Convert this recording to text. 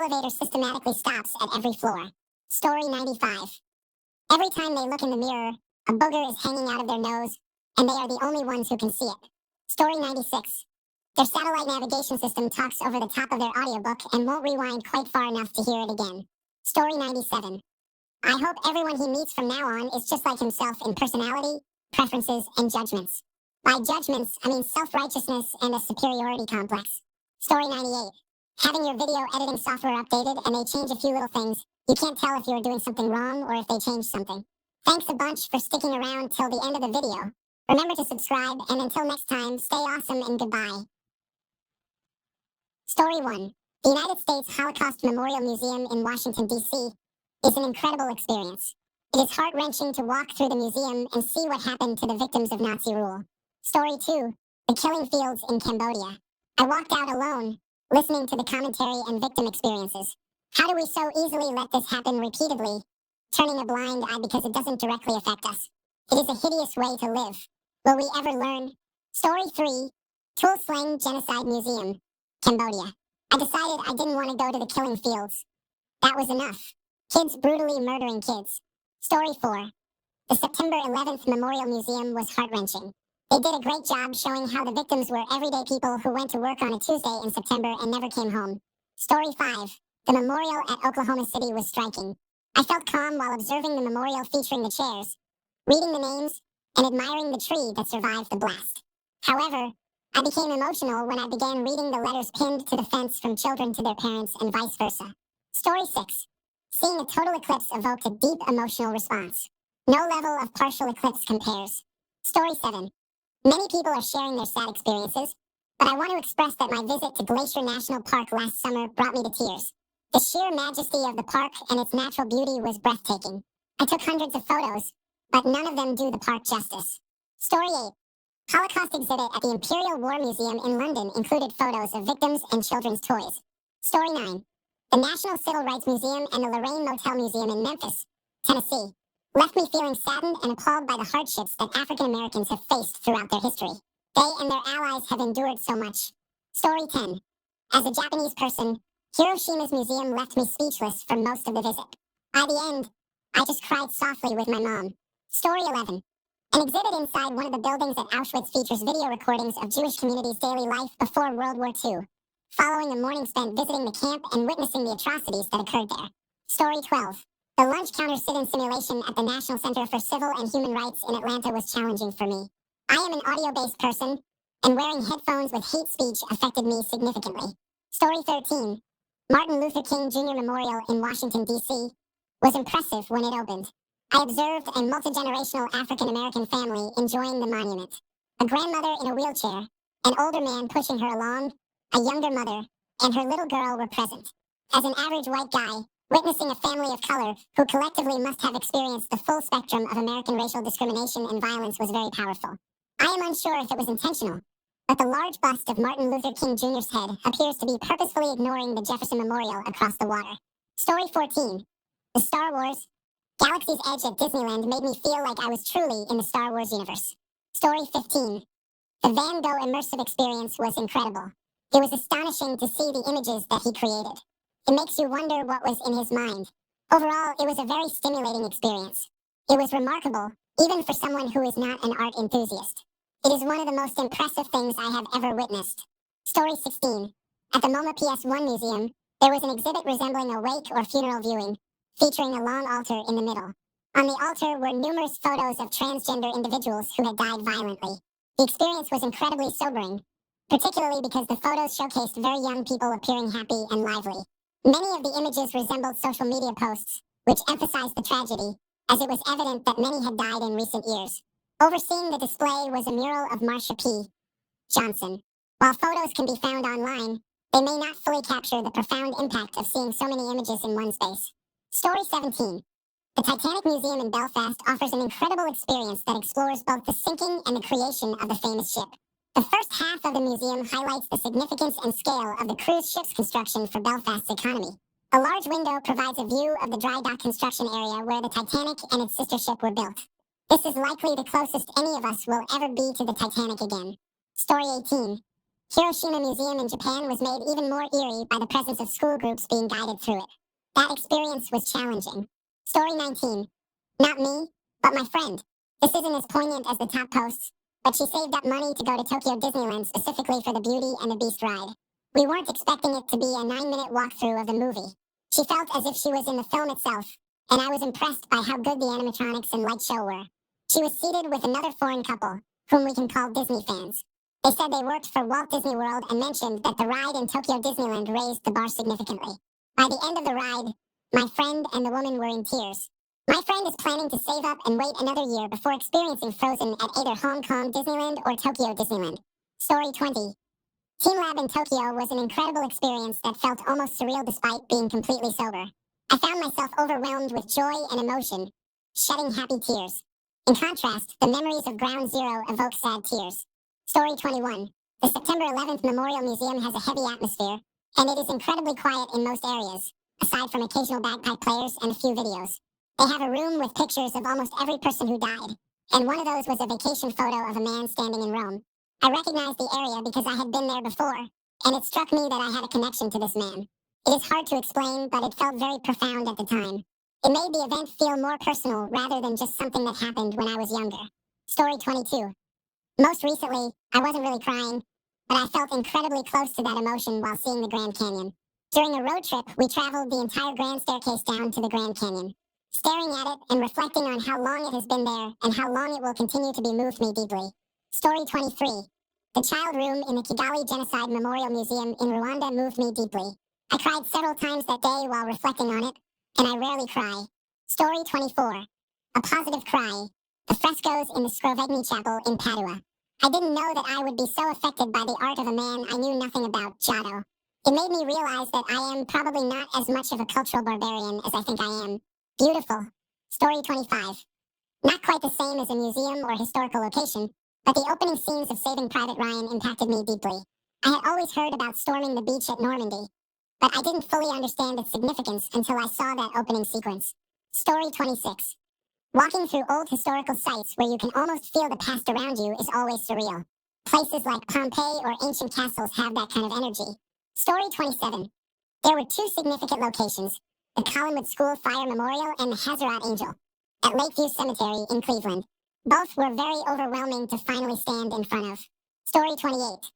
elevator systematically stops at every floor. Story 95. Every time they look in the mirror, a booger is hanging out of their nose, and they are the only ones who can see it. Story 96. Their satellite navigation system talks over the top of their audiobook and won't rewind quite far enough to hear it again. Story 97. I hope everyone he meets from now on is just like himself in personality, preferences, and judgments. By judgments, I mean self-righteousness and a superiority complex. Story 98. Having your video editing software updated and they change a few little things, you can't tell if you're doing something wrong or if they changed something. Thanks a bunch for sticking around till the end of the video. Remember to subscribe, and until next time, stay awesome and goodbye. Story 1. The United States Holocaust Memorial Museum in Washington, D.C. is an incredible experience. It is heart-wrenching to walk through the museum and see what happened to the victims of Nazi rule. Story 2. The killing fields in Cambodia. I walked out alone, listening to the commentary and victim experiences. How do we so easily let this happen repeatedly, turning a blind eye because it doesn't directly affect us? It is a hideous way to live. Will we ever learn? Story 3. Tuol Sleng Genocide Museum, Cambodia. I decided I didn't want to go to the killing fields. That was enough. Kids brutally murdering kids. Story 4. The September 11th Memorial Museum was heart-wrenching. They did a great job showing how the victims were everyday people who went to work on a Tuesday in September and never came home. Story 5. The memorial at Oklahoma City was striking. I felt calm while observing the memorial featuring the chairs, reading the names, and admiring the tree that survived the blast. However, I became emotional when I began reading the letters pinned to the fence from children to their parents and vice versa. Story 6. Seeing a total eclipse evoked a deep emotional response. No level of partial eclipse compares. Story 7. Many people are sharing their sad experiences, but I want to express that my visit to Glacier National Park last summer brought me to tears. The sheer majesty of the park and its natural beauty was breathtaking. I took hundreds of photos, but none of them do the park justice. Story 8. Holocaust exhibit at the Imperial War Museum in London included photos of victims and children's toys. Story 9. The National Civil Rights Museum and the Lorraine Motel Museum in Memphis, Tennessee, left me feeling saddened and appalled by the hardships that African Americans have faced throughout their history. They and their allies have endured so much. Story 10. As a Japanese person, Hiroshima's museum left me speechless for most of the visit. By the end, I just cried softly with my mom. Story 11. An exhibit inside one of the buildings at Auschwitz features video recordings of Jewish communities' daily life before World War II, following a morning spent visiting the camp and witnessing the atrocities that occurred there. Story 12. The lunch counter sit-in simulation at the National Center for Civil and Human Rights in Atlanta was challenging for me. I am an audio-based person, and wearing headphones with hate speech affected me significantly. Story 13. Martin Luther King Jr. Memorial in Washington, D.C. was impressive when it opened. I observed a multi-generational African-American family enjoying the monument. A grandmother in a wheelchair, an older man pushing her along, a younger mother, and her little girl were present. As an average white guy, witnessing a family of color who collectively must have experienced the full spectrum of American racial discrimination and violence was very powerful. I am unsure if it was intentional, but the large bust of Martin Luther King Jr.'s head appears to be purposefully ignoring the Jefferson Memorial across the water. Story 14. The Star Wars Galaxy's Edge at Disneyland made me feel like I was truly in the Star Wars universe. Story 15. The Van Gogh immersive experience was incredible. It was astonishing to see the images that he created. It makes you wonder what was in his mind. Overall, it was a very stimulating experience. It was remarkable, even for someone who is not an art enthusiast. It is one of the most impressive things I have ever witnessed. Story 16. At the MoMA PS1 Museum, there was an exhibit resembling a wake or funeral viewing, featuring a long altar in the middle. On the altar were numerous photos of transgender individuals who had died violently. The experience was incredibly sobering, particularly because the photos showcased very young people appearing happy and lively. Many of the images resembled social media posts, which emphasized the tragedy, as it was evident that many had died in recent years. Overseeing the display was a mural of Marsha P. Johnson. While photos can be found online, they may not fully capture the profound impact of seeing so many images in one space. Story 17. The Titanic Museum in Belfast offers an incredible experience that explores both the sinking and the creation of the famous ship. The first half of the museum highlights the significance and scale of the cruise ship's construction for Belfast's economy. A large window provides a view of the dry dock construction area where the Titanic and its sister ship were built. This is likely the closest any of us will ever be to the Titanic again. Story 18. Hiroshima Museum in Japan was made even more eerie by the presence of school groups being guided through it. That experience was challenging. Story 19. Not me, but my friend. This isn't as poignant as the top posts, but she saved up money to go to Tokyo Disneyland specifically for the Beauty and the Beast ride. We weren't expecting it to be a 9-minute walkthrough of the movie. She felt as if she was in the film itself, and I was impressed by how good the animatronics and light show were. She was seated with another foreign couple, whom we can call Disney fans. They said they worked for Walt Disney World and mentioned that the ride in Tokyo Disneyland raised the bar significantly. By the end of the ride, my friend and the woman were in tears. My friend is planning to save up and wait another year before experiencing Frozen at either Hong Kong Disneyland or Tokyo Disneyland. Story 20. Team Lab in Tokyo was an incredible experience that felt almost surreal despite being completely sober. I found myself overwhelmed with joy and emotion, shedding happy tears. In contrast, the memories of Ground Zero evoke sad tears. Story 21. The September 11th Memorial Museum has a heavy atmosphere, and it is incredibly quiet in most areas, aside from occasional bagpipe players and a few videos. They have a room with pictures of almost every person who died, and one of those was a vacation photo of a man standing in Rome. I recognized the area because I had been there before, and it struck me that I had a connection to this man. It is hard to explain, but it felt very profound at the time. It made the event feel more personal rather than just something that happened when I was younger. Story 22. Most recently, I wasn't really crying, but I felt incredibly close to that emotion while seeing the Grand Canyon. During a road trip, we traveled the entire Grand Staircase down to the Grand Canyon. Staring at it and reflecting on how long it has been there and how long it will continue to be moved me deeply. Story 23. The child room in the Kigali Genocide Memorial Museum in Rwanda moved me deeply. I cried several times that day while reflecting on it, and I rarely cry. Story 24. A positive cry. The frescoes in the Scrovegni Chapel in Padua. I didn't know that I would be so affected by the art of a man I knew nothing about, Giotto. It made me realize that I am probably not as much of a cultural barbarian as I think I am. Beautiful. Story 25. Not quite the same as a museum or historical location, but the opening scenes of Saving Private Ryan impacted me deeply. I had always heard about storming the beach at Normandy, but I didn't fully understand its significance until I saw that opening sequence. Story 26. Walking through old historical sites where you can almost feel the past around you is always surreal. Places like Pompeii or ancient castles have that kind of energy. Story 27. There were two significant locations, the Collinwood School Fire Memorial and the Hazarat Angel, at Lakeview Cemetery in Cleveland. Both were very overwhelming to finally stand in front of. Story 28.